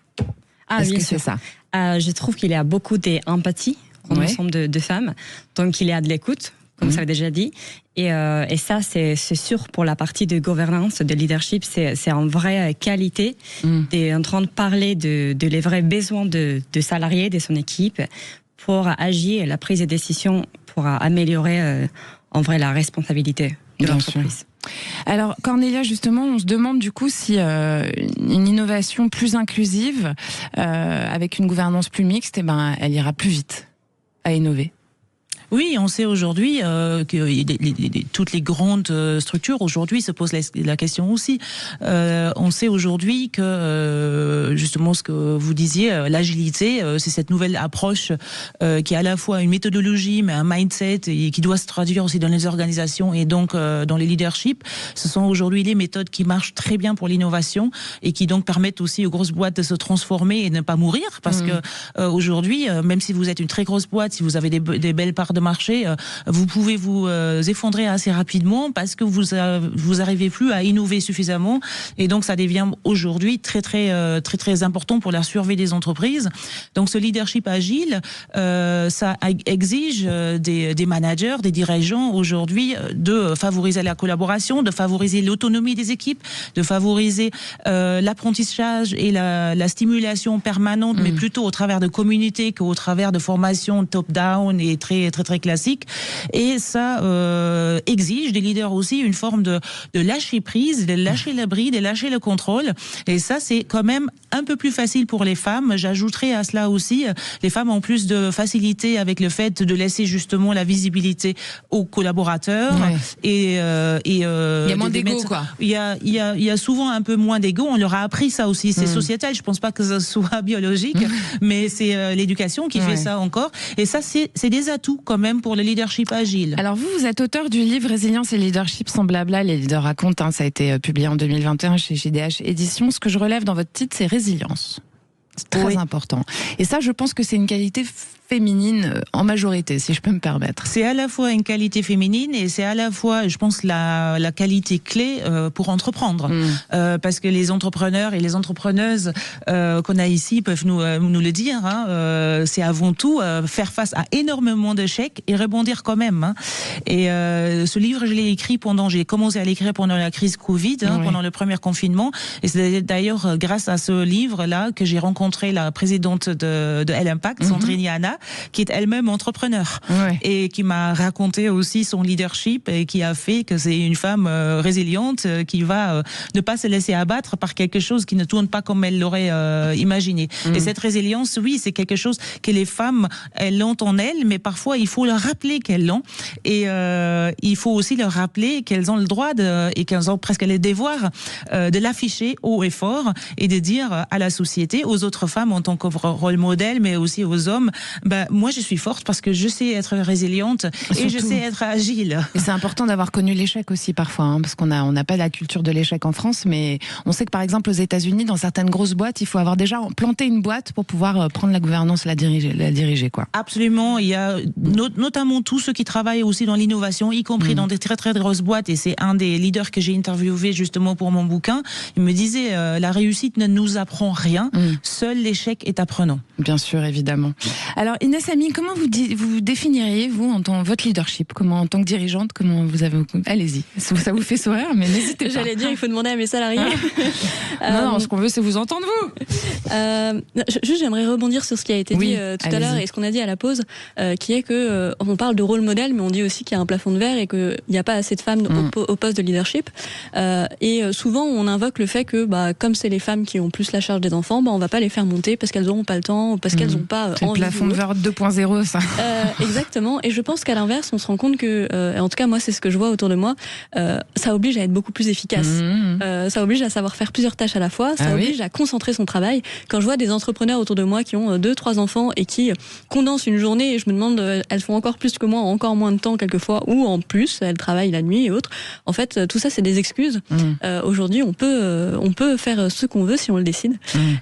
Est-ce que c'est ça ? Je trouve qu'il y a beaucoup d'empathie en ensemble de femmes. Donc, il y a de l'écoute, comme ça déjà dit. Et ça, c'est sûr pour la partie de gouvernance, de leadership, c'est en vraie qualité. D'être en train de parler de les vrais besoins de salariés, de son équipe, pour agir, la prise de décision, pour améliorer en vrai la responsabilité de l'entreprise. Alors Cornélia, justement, on se demande du coup si une innovation plus inclusive, avec une gouvernance plus mixte, elle ira plus vite à innover. Oui, on sait aujourd'hui que toutes les grandes structures aujourd'hui se posent la question aussi. On sait aujourd'hui que justement ce que vous disiez, l'agilité, c'est cette nouvelle approche qui est à la fois une méthodologie mais un mindset et qui doit se traduire aussi dans les organisations et donc dans les leaderships. Ce sont aujourd'hui les méthodes qui marchent très bien pour l'innovation et qui donc permettent aussi aux grosses boîtes de se transformer et de ne pas mourir parce que aujourd'hui, même si vous êtes une très grosse boîte, si vous avez des belles parts de marché, vous pouvez vous effondrer assez rapidement parce que vous arrivez plus à innover suffisamment et donc ça devient aujourd'hui très important pour la survie des entreprises. Donc ce leadership agile, ça exige des managers, des dirigeants aujourd'hui de favoriser la collaboration, de favoriser l'autonomie des équipes, de favoriser l'apprentissage et la stimulation permanente, mais plutôt au travers de communautés qu'au travers de formations top-down et très classiques. Et ça exige des leaders aussi une forme de lâcher prise, de lâcher la bride, de lâcher le contrôle. Et ça, c'est quand même un peu plus facile pour les femmes. J'ajouterai à cela aussi, les femmes ont plus de facilité avec le fait de laisser justement la visibilité aux collaborateurs. Ouais. Et il y a moins d'ego, quoi. Il y a souvent un peu moins d'ego. On leur a appris ça aussi. C'est sociétal. Je pense pas que ça soit biologique, mais c'est l'éducation qui fait ça encore. Et ça, c'est des atouts quand même pour le leadership agile. Alors vous êtes auteur du livre Résilience et leadership sans blabla. Les leaders racontent, ça a été publié en 2021 chez JDH Éditions. Ce que je relève dans votre titre, c'est résilience. C'est très important. Et ça, je pense que c'est une qualité féminine en majorité, si je peux me permettre. C'est à la fois une qualité féminine et c'est à la fois, je pense, la qualité clé pour entreprendre. Parce que les entrepreneurs et les entrepreneuses qu'on a ici peuvent nous le dire. C'est avant tout faire face à énormément d'échecs et rebondir quand même. Et ce livre, j'ai commencé à l'écrire pendant la crise Covid, pendant le premier confinement. Et c'est d'ailleurs grâce à ce livre-là que j'ai rencontré la présidente de L-Impact, Sandrine Yana, qui est elle-même entrepreneur et qui m'a raconté aussi son leadership et qui a fait que c'est une femme résiliente qui va ne pas se laisser abattre par quelque chose qui ne tourne pas comme elle l'aurait imaginé. Et cette résilience, oui, c'est quelque chose que les femmes, elles l'ont en elles, mais parfois il faut leur rappeler qu'elles l'ont et il faut aussi leur rappeler qu'elles ont le droit et qu'elles ont presque les devoirs de l'afficher haut et fort et de dire à la société, aux autres femmes en tant que rôle modèle, mais aussi aux hommes, moi je suis forte parce que je sais être résiliente et je sais être agile. Et c'est important d'avoir connu l'échec aussi parfois, parce qu'on n'a pas la culture de l'échec en France, mais on sait que par exemple aux États-Unis, dans certaines grosses boîtes, il faut avoir déjà planté une boîte pour pouvoir prendre la gouvernance, la diriger quoi. Absolument, il y a notamment tous ceux qui travaillent aussi dans l'innovation, y compris dans des très grosses boîtes, et c'est un des leaders que j'ai interviewé justement pour mon bouquin. Il me disait la réussite ne nous apprend rien, seul l'échec est apprenant. Bien sûr, évidemment. Alors Inès Ami, comment vous définiriez vous votre leadership, en tant que dirigeante, comment vous avez... Allez-y, ça vous fait sourire, mais n'hésitez pas. J'allais dire, il faut demander à mes salariés. Non, ce qu'on veut, c'est vous entendre vous. Juste, j'aimerais rebondir sur ce qui a été dit tout à l'heure et ce qu'on a dit à la pause, qui est que on parle de rôle modèle, mais on dit aussi qu'il y a un plafond de verre et qu'il n'y a pas assez de femmes au poste de leadership. Et souvent, on invoque le fait que, comme c'est les femmes qui ont plus la charge des enfants, on va pas les faire monter parce qu'elles n'auront pas le temps, parce qu'elles n'ont pas envie. Le plafond de verre 2.0, ça. Exactement. Et je pense qu'à l'inverse, on se rend compte que, en tout cas, moi, c'est ce que je vois autour de moi, ça oblige à être beaucoup plus efficace. Ça oblige à savoir faire plusieurs tâches à la fois. Ça oblige à concentrer son travail. Quand je vois des entrepreneurs autour de moi qui ont 2-3 enfants et qui condensent une journée, et je me demande, elles font encore plus que moi, encore moins de temps quelquefois, ou en plus, elles travaillent la nuit et autres. En fait, tout ça, c'est des excuses. Aujourd'hui, on peut faire ce qu'on veut si on le décide.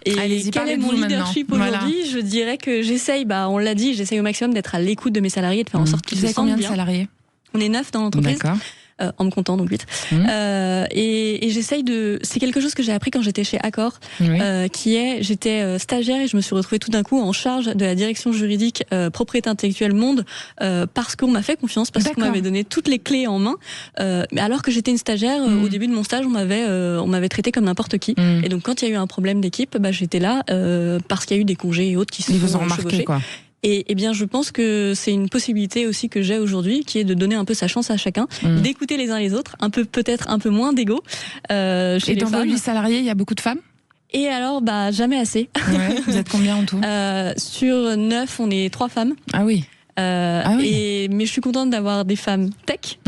Et quel est mon leadership aujourd'hui? Je dirais que j'essaye, on l'a dit, j'essaye au maximum d'être à l'écoute de mes salariés, de faire en sorte qu'ils se sentent bien. Combien de salariés? On est 9 dans l'entreprise. D'accord. En me comptant, donc 8. Et j'essaye c'est quelque chose que j'ai appris quand j'étais chez Accor, j'étais stagiaire et je me suis retrouvée tout d'un coup en charge de la direction juridique propriété intellectuelle monde, parce qu'on m'a fait confiance, parce qu'on m'avait donné toutes les clés en main, mais alors que j'étais une stagiaire, au début de mon stage, on m'avait traité comme n'importe qui. Et donc quand il y a eu un problème d'équipe, j'étais là, parce qu'il y a eu des congés et autres qui se sont chevauchés. Et bien, je pense que c'est une possibilité aussi que j'ai aujourd'hui, qui est de donner un peu sa chance à chacun, d'écouter les uns les autres, peut-être un peu moins d'ego. Et dans vos 8 salariés, il y a beaucoup de femmes? Et alors, jamais assez. Vous êtes combien en tout? Sur 9, on est 3 femmes. Ah oui. Mais je suis contente d'avoir des femmes tech,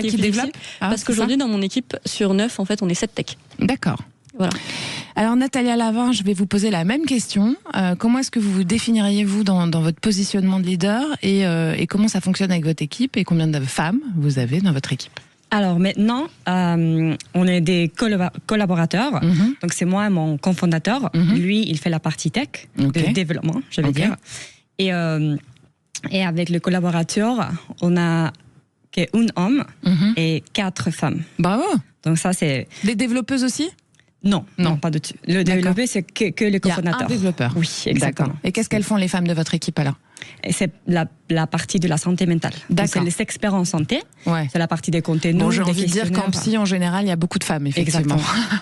qui développent. Parce qu'aujourd'hui, dans mon équipe, sur 9, en fait, on est 7 tech. D'accord. Voilà. Alors Natalia Lavin, je vais vous poser la même question. Comment est-ce que vous vous définiriez vous dans votre positionnement de leader et comment ça fonctionne avec votre équipe et combien de femmes vous avez dans votre équipe? Alors maintenant, on est des collaborateurs. Donc c'est moi, mon cofondateur. Lui, il fait la partie tech, de développement, je vais dire. Et avec le collaborateur, on a un homme et 4 femmes. Bravo. Donc ça, c'est... Des développeuses aussi? Non, pas du tout. Le développeur, c'est que le cofondateur. Il y a un développeur. Oui, exactement. Et qu'est-ce qu'elles font, les femmes de votre équipe, alors? Et c'est la partie de la santé mentale. C'est les experts en santé. Ouais. C'est la partie des contenus. Bon, j'ai envie de dire qu'en psy, en général, il y a beaucoup de femmes, effectivement.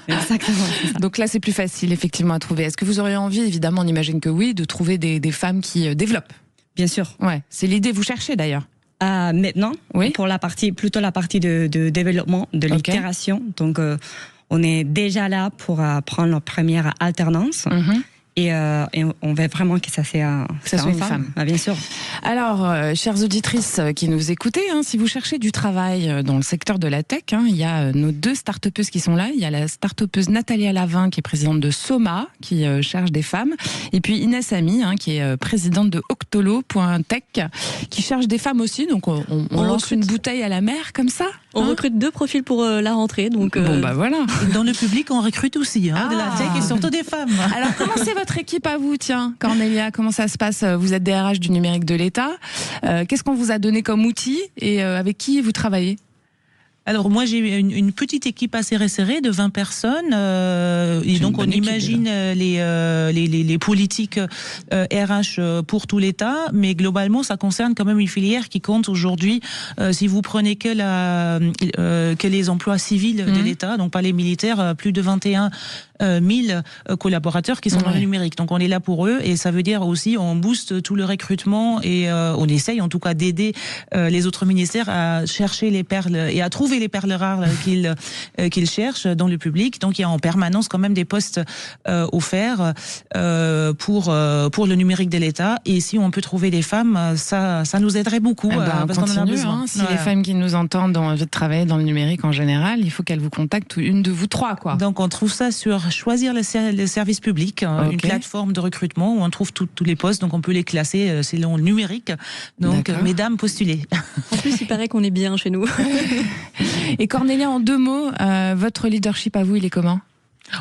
Exactement. Donc là, c'est plus facile, effectivement, à trouver. Est-ce que vous auriez envie, évidemment, on imagine que oui, de trouver des femmes qui développent? Bien sûr. Ouais. C'est l'idée, vous cherchez d'ailleurs? Maintenant, pour plutôt la partie de développement, de l'itération. Donc, on est déjà là pour prendre notre première alternance. Et on veut vraiment que ça soit une femme. Bien sûr. Alors, chères auditrices qui nous écoutez, si vous cherchez du travail dans le secteur de la tech, il y a nos 2 start-upeuses qui sont là. Il y a la start-upeuse Natalia Lavin, qui est présidente de Soma, qui cherche des femmes. Et puis Inès Ami, qui est présidente de Octolo.tech, qui cherche des femmes aussi. Donc, on lance une bouteille à la mer, comme ça. On recrute 2 profils pour la rentrée. Donc, Bon, bah voilà. Et dans le public, on recrute aussi de la tech et surtout des femmes. Alors, comment c'est votre équipe à vous, tiens, Cornelia, comment ça se passe? Vous êtes DRH du numérique de l'État. Qu'est-ce qu'on vous a donné comme outil et avec qui vous travaillez? Alors moi j'ai une petite équipe assez resserrée de 20 personnes et donc on imagine les politiques RH pour tout l'État, mais globalement ça concerne quand même une filière qui compte aujourd'hui, si vous prenez que les emplois civils de l'État, donc pas les militaires, plus de 21 000 collaborateurs qui sont dans le numérique. Donc on est là pour eux et ça veut dire aussi on booste tout le recrutement et on essaye en tout cas d'aider les autres ministères à chercher les perles et à trouver les perles rares qu'ils cherchent dans le public. Donc il y a en permanence quand même des postes offerts pour le numérique de l'État et si on peut trouver des femmes, ça nous aiderait beaucoup parce qu'on en a besoin. Si les femmes qui nous entendent ont envie de travailler dans le numérique en général, il faut qu'elles vous contactent une de vous 3 quoi. Donc on trouve ça sur Choisir le service public, une plateforme de recrutement où on trouve tous les postes, donc on peut les classer selon le numérique. Donc mesdames, postulez. En plus, il paraît qu'on est bien chez nous. Et Cornelia, en 2 mots, votre leadership à vous, il est comment?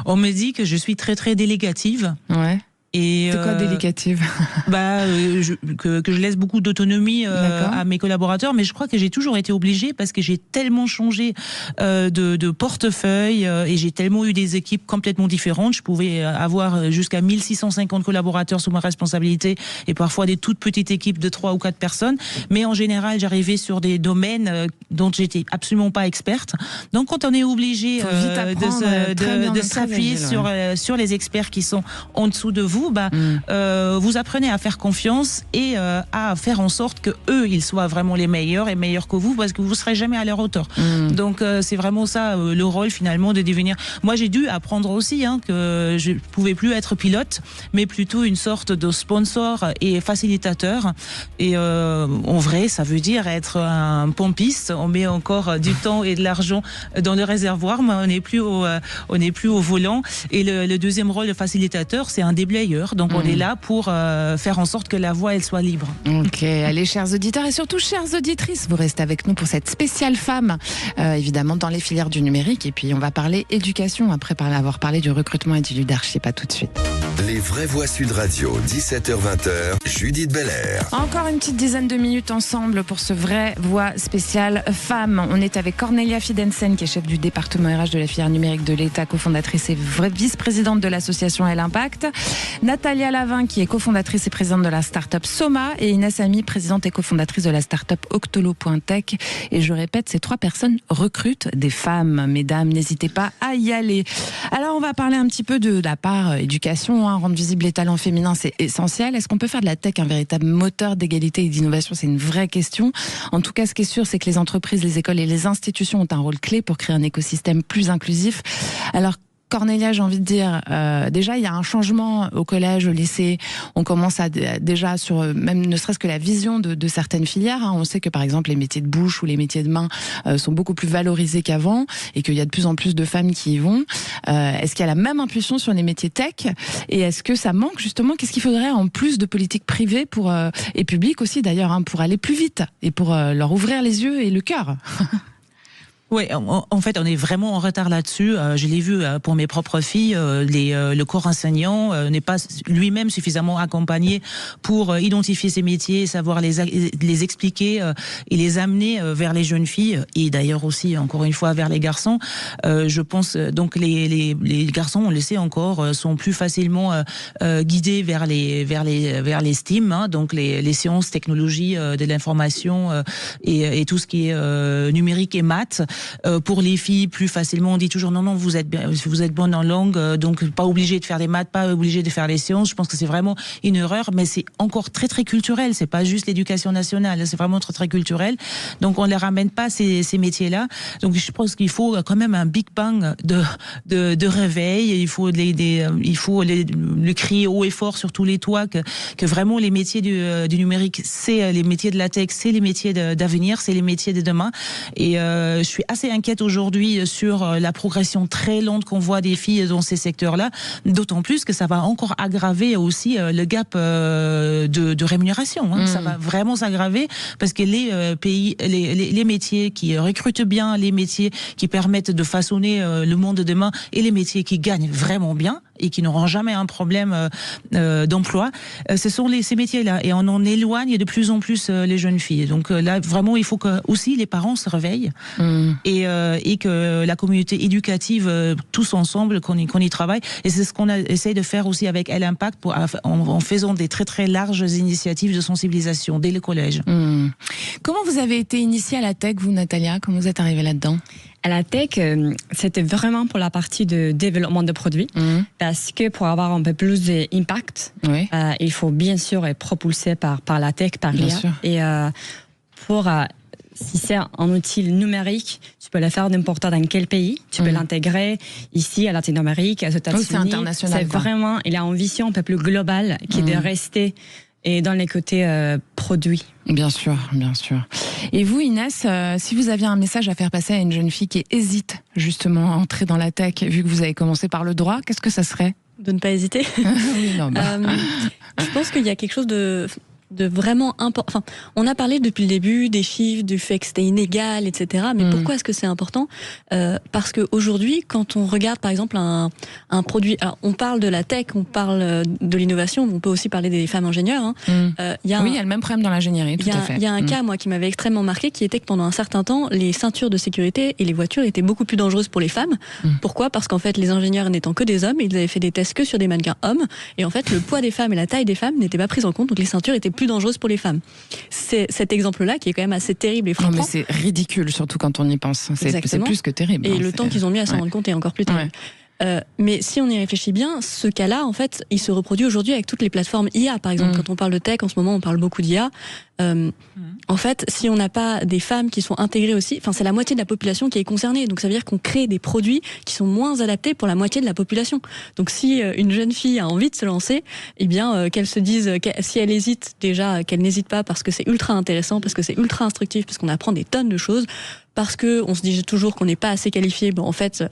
On me dit que je suis très très délégative. Ouais. C'est quoi délégative? Que je laisse beaucoup d'autonomie à mes collaborateurs, mais je crois que j'ai toujours été obligée parce que j'ai tellement changé de portefeuille et j'ai tellement eu des équipes complètement différentes. Je pouvais avoir jusqu'à 1650 collaborateurs sous ma responsabilité et parfois des toutes petites équipes de 3 ou 4 personnes. Mais en général, j'arrivais sur des domaines dont j'étais absolument pas experte. Donc quand on est obligé de s'appuyer sur les experts qui sont en dessous de vous, vous apprenez à faire confiance et à faire en sorte que eux ils soient vraiment les meilleurs et meilleurs que vous parce que vous serez jamais à leur hauteur. Donc c'est vraiment ça le rôle finalement de devenir. Moi j'ai dû apprendre aussi que je pouvais plus être pilote mais plutôt une sorte de sponsor et facilitateur et en vrai ça veut dire être un pompiste. On met encore du temps et de l'argent dans le réservoir mais on n'est plus au volant et le deuxième rôle de facilitateur c'est un déblayeur. Donc on est là pour faire en sorte que la voie elle soit libre. Ok, allez chers auditeurs et surtout chères auditrices, vous restez avec nous pour cette spéciale femme, évidemment dans les filières du numérique et puis on va parler éducation après avoir parlé du recrutement et du leadership. À tout de suite. Les vraies voix Sud Radio, 17h-20h, Judith Belair. Encore une petite dizaine de minutes ensemble pour ce vrai voix spéciale femme. On est avec Cornelia Fidensen qui est chef du département RH de la filière numérique de l'État, cofondatrice et vice-présidente de l'association Elle Impact. Natalia Lavin qui est cofondatrice et présidente de la start-up Soma et Inès Ami, présidente et cofondatrice de la start-up Octolo.tech. Et je répète, ces 3 personnes recrutent des femmes. Mesdames, n'hésitez pas à y aller. Alors on va parler un petit peu de la part éducation, rendre visible les talents féminins, c'est essentiel. Est-ce qu'on peut faire de la tech un véritable moteur d'égalité et d'innovation? C'est une vraie question. En tout cas, ce qui est sûr, c'est que les entreprises, les écoles et les institutions ont un rôle clé pour créer un écosystème plus inclusif. Alors, Cornélia, j'ai envie de dire, déjà il y a un changement au collège, au lycée. On commence à déjà sur même ne serait-ce que la vision de certaines filières. On sait que par exemple les métiers de bouche ou les métiers de main sont beaucoup plus valorisés qu'avant et qu'il y a de plus en plus de femmes qui y vont. Est-ce qu'il y a la même impulsion sur les métiers tech et est-ce que ça manque justement? Qu'est-ce qu'il faudrait en plus de politique privée pour et publique aussi d'ailleurs pour aller plus vite et pour leur ouvrir les yeux et le cœur? Oui, en fait, on est vraiment en retard là-dessus. Je l'ai vu pour mes propres filles. Le corps enseignant n'est pas lui-même suffisamment accompagné pour identifier ces métiers, savoir les expliquer et les amener vers les jeunes filles et d'ailleurs aussi, encore une fois, vers les garçons. Je pense donc les garçons, on le sait encore, sont plus facilement guidés vers les STEAM, hein, donc les sciences, technologies, de l'information et tout ce qui est numérique et maths. Pour les filles, plus facilement, on dit toujours non, vous êtes bonne en langue, donc pas obligé de faire les maths, pas obligé de faire les sciences. Je pense que c'est vraiment une erreur, mais c'est encore très très culturel. C'est pas juste l'éducation nationale, c'est vraiment très très culturel. Donc on les ramène pas ces métiers-là. Donc je pense qu'il faut quand même un big bang de réveil. Il faut le crier haut et fort sur tous les toits que vraiment les métiers du numérique, c'est les métiers de la tech, c'est les métiers d'avenir, c'est les métiers de demain. Et je suis assez inquiète aujourd'hui sur la progression très lente qu'on voit des filles dans ces secteurs-là, d'autant plus que ça va encore aggraver aussi le gap de rémunération. Hein. Ça va vraiment s'aggraver parce que les métiers qui recrutent bien, les métiers qui permettent de façonner le monde de demain et les métiers qui gagnent vraiment bien et qui n'auront jamais un problème d'emploi, ce sont ces métiers-là. Et on en éloigne de plus en plus les jeunes filles. Donc là, vraiment, il faut que aussi les parents se réveillent et que la communauté éducative, tous ensemble, qu'on y travaille. Et c'est ce qu'on essaye de faire aussi avec Elle Impact en faisant des très très larges initiatives de sensibilisation dès le collège. Comment vous avez été initiée à la tech, vous, Natalia? Comment vous êtes arrivée là-dedans? À la tech, c'était vraiment pour la partie de développement de produits, parce que pour avoir un peu plus d'impact, il faut bien sûr être propulsé par la tech, par l'IA. Et si c'est un outil numérique, tu peux le faire n'importe dans quel pays. Tu peux l'intégrer ici, à Latine-Amérique, aux États-Unis. C'est international. C'est vraiment, il a une vision un peu plus globale qui est de rester et dans les côtés produits. Bien sûr, bien sûr. Et vous, Inès, si vous aviez un message à faire passer à une jeune fille qui hésite justement à entrer dans la tech, vu que vous avez commencé par le droit, qu'est-ce que ça serait? De ne pas hésiter. Oui, non, je pense qu'il y a quelque chose de vraiment important. Enfin, on a parlé depuis le début des chiffres, du fait que c'était inégal, etc. Mais pourquoi est-ce que c'est important? Parce que aujourd'hui, quand on regarde par exemple un produit, alors on parle de la tech, on parle de l'innovation, mais on peut aussi parler des femmes ingénieurs. Hein. Oui, il y a le même problème dans l'ingénierie, tout à fait. Il y a un cas, moi, qui m'avait extrêmement marqué, qui était que pendant un certain temps, les ceintures de sécurité et les voitures étaient beaucoup plus dangereuses pour les femmes. Pourquoi? Parce qu'en fait, les ingénieurs n'étant que des hommes, ils avaient fait des tests que sur des mannequins hommes, et en fait, le poids des femmes et la taille des femmes n'étaient pas pris en compte, donc les ceintures étaient plus dangereuse pour les femmes. C'est cet exemple-là qui est quand même assez terrible et frappant. Non, mais c'est ridicule, surtout quand on y pense. C'est plus que terrible. Et le temps qu'ils ont mis à s'en rendre compte est encore plus terrible. Mais si on y réfléchit bien, ce cas-là, en fait, il se reproduit aujourd'hui avec toutes les plateformes IA. Par exemple, quand on parle de tech, en ce moment, on parle beaucoup d'IA. En fait, si on n'a pas des femmes qui sont intégrées aussi, enfin, c'est la moitié de la population qui est concernée. Donc, ça veut dire qu'on crée des produits qui sont moins adaptés pour la moitié de la population. Donc, si une jeune fille a envie de se lancer, eh bien, qu'elle se dise, si elle hésite, déjà, qu'elle n'hésite pas parce que c'est ultra intéressant, parce que c'est ultra instructif, parce qu'on apprend des tonnes de choses, parce que on se dit toujours qu'on n'est pas assez qualifié. Bon, en fait,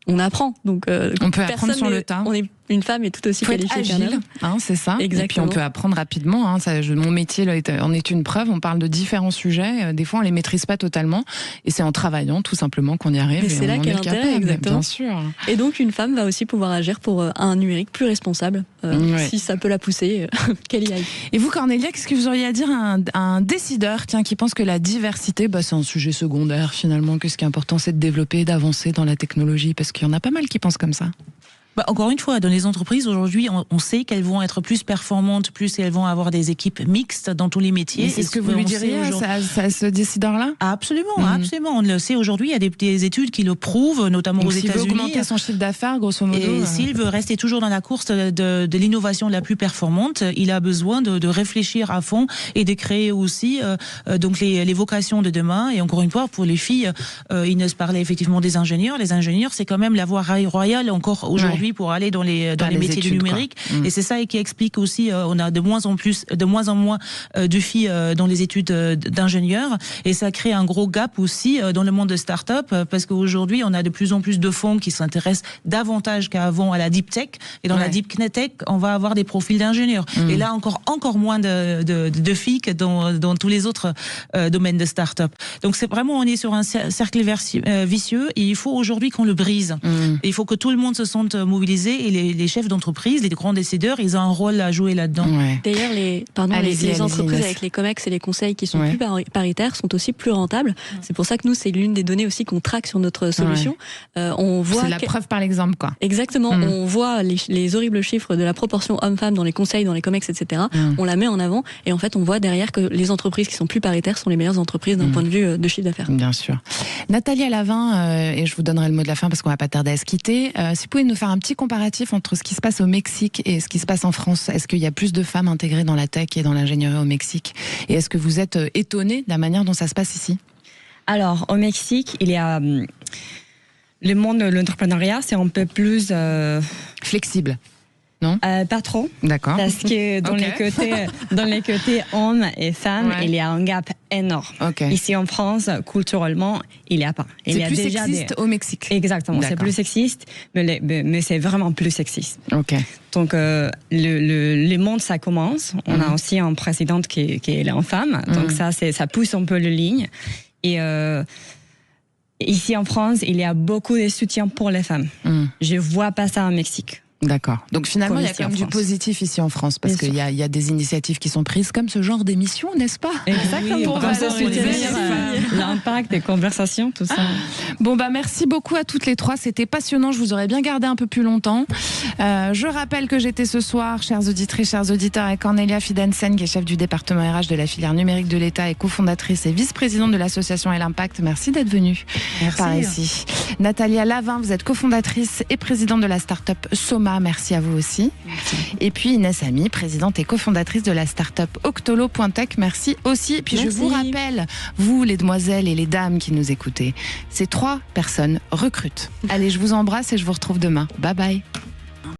on apprend. Donc, on peut apprendre sur le tas. Une femme est tout aussi qualifiée qu'un homme. Hein, c'est ça. Exactement. Et puis on peut apprendre rapidement. Hein, mon métier là, en est une preuve. On parle de différents sujets. Des fois, on les maîtrise pas totalement. Et c'est en travaillant, tout simplement, qu'on y arrive. Mais c'est là qu'est l'intérêt, exactement. Bien sûr. Et donc, une femme va aussi pouvoir agir pour un numérique plus responsable. Si ça peut la pousser, qu'elle y aille. Et vous, Cornélia, qu'est-ce que vous auriez à dire à un décideur, qui pense que la diversité, c'est un sujet secondaire finalement, que ce qui est important, c'est de développer, d'avancer dans la technologie, parce qu'il y en a pas mal qui pensent comme ça. Encore une fois, dans les entreprises, aujourd'hui, on sait qu'elles vont être plus performantes, plus elles vont avoir des équipes mixtes dans tous les métiers. C'est ce que vous lui diriez à ce décideur-là ? Absolument, absolument. On le sait aujourd'hui, il y a des études qui le prouvent, notamment aux États-Unis. S'il veut augmenter son chiffre d'affaires, grosso modo. Et s'il veut rester toujours dans la course de l'innovation la plus performante, il a besoin de réfléchir à fond et de créer aussi donc les vocations de demain. Et encore une fois, pour les filles, Inès parlait effectivement des ingénieurs. Les ingénieurs, c'est quand même la voie royale encore aujourd'hui pour aller dans les métiers études, du numérique. Et c'est ça qui explique aussi, on a de moins en moins de filles dans les études d'ingénieurs. Et ça crée un gros gap aussi dans le monde de start-up, parce qu'aujourd'hui, on a de plus en plus de fonds qui s'intéressent davantage qu'avant à la deep tech. Et dans la deep tech, on va avoir des profils d'ingénieurs. Et là, encore moins de filles que dans tous les autres domaines de start-up. Donc c'est vraiment, on est sur un cercle vicieux, et il faut aujourd'hui qu'on le brise. Et il faut que tout le monde se sente mobilisé, et les chefs d'entreprise, les grands décideurs, ils ont un rôle à jouer là-dedans. D'ailleurs, les entreprises avec les COMEX et les conseils qui sont plus paritaires sont aussi plus rentables. C'est pour ça que nous, c'est l'une des données aussi qu'on traque sur notre solution. On voit c'est la preuve par l'exemple, quoi. Exactement. On voit les horribles chiffres de la proportion hommes-femmes dans les conseils, dans les COMEX, etc. On la met en avant, et en fait, on voit derrière que les entreprises qui sont plus paritaires sont les meilleures entreprises d'un point de vue de chiffre d'affaires. Bien sûr. Nathalie Alavin, et je vous donnerai le mot de la fin parce qu'on va pas tarder à se quitter. Si vous pouvez nous faire un petit comparatif entre ce qui se passe au Mexique et ce qui se passe en France. Est-ce qu'il y a plus de femmes intégrées dans la tech et dans l'ingénierie au Mexique ? Et est-ce que vous êtes étonnée de la manière dont ça se passe ici ? Alors, au Mexique, il y a le monde de l'entrepreneuriat, c'est un peu plus flexible. Non, pas trop. D'accord. Parce que dans les côtés hommes et femmes, il y a un gap énorme. Ici en France, culturellement, il n'y a pas. C'est plus sexiste au Mexique. Exactement, c'est plus sexiste, mais c'est vraiment plus sexiste. Donc le monde, ça commence. On a aussi une présidente qui est une femme, donc ça pousse un peu la ligne. Et ici en France, il y a beaucoup de soutien pour les femmes. Je vois pas ça au Mexique. D'accord. Donc finalement, il y a quand même du positif ici en France, parce qu'il y a des initiatives qui sont prises comme ce genre d'émission, n'est-ce pas ? Exactement. Pour valoriser l'impact des conversations, tout ça. Bon, merci beaucoup à toutes les trois. C'était passionnant. Je vous aurais bien gardé un peu plus longtemps. Je rappelle que j'étais ce soir, chères auditrices, chers auditeurs, avec Cornelia Fidensen, qui est chef du département RH de la filière numérique de l'État et cofondatrice et vice-présidente de l'association El Impact. Merci d'être venue par ici. Nathalie Alavin, vous êtes cofondatrice et présidente de la start-up Soma. Merci à vous aussi. Merci. Et puis Inès Ami, présidente et cofondatrice de la start-up Octolo.tech. Merci aussi. Et puis je vous rappelle, vous les demoiselles et les dames qui nous écoutez, ces 3 personnes recrutent. Allez, je vous embrasse et je vous retrouve demain. Bye bye.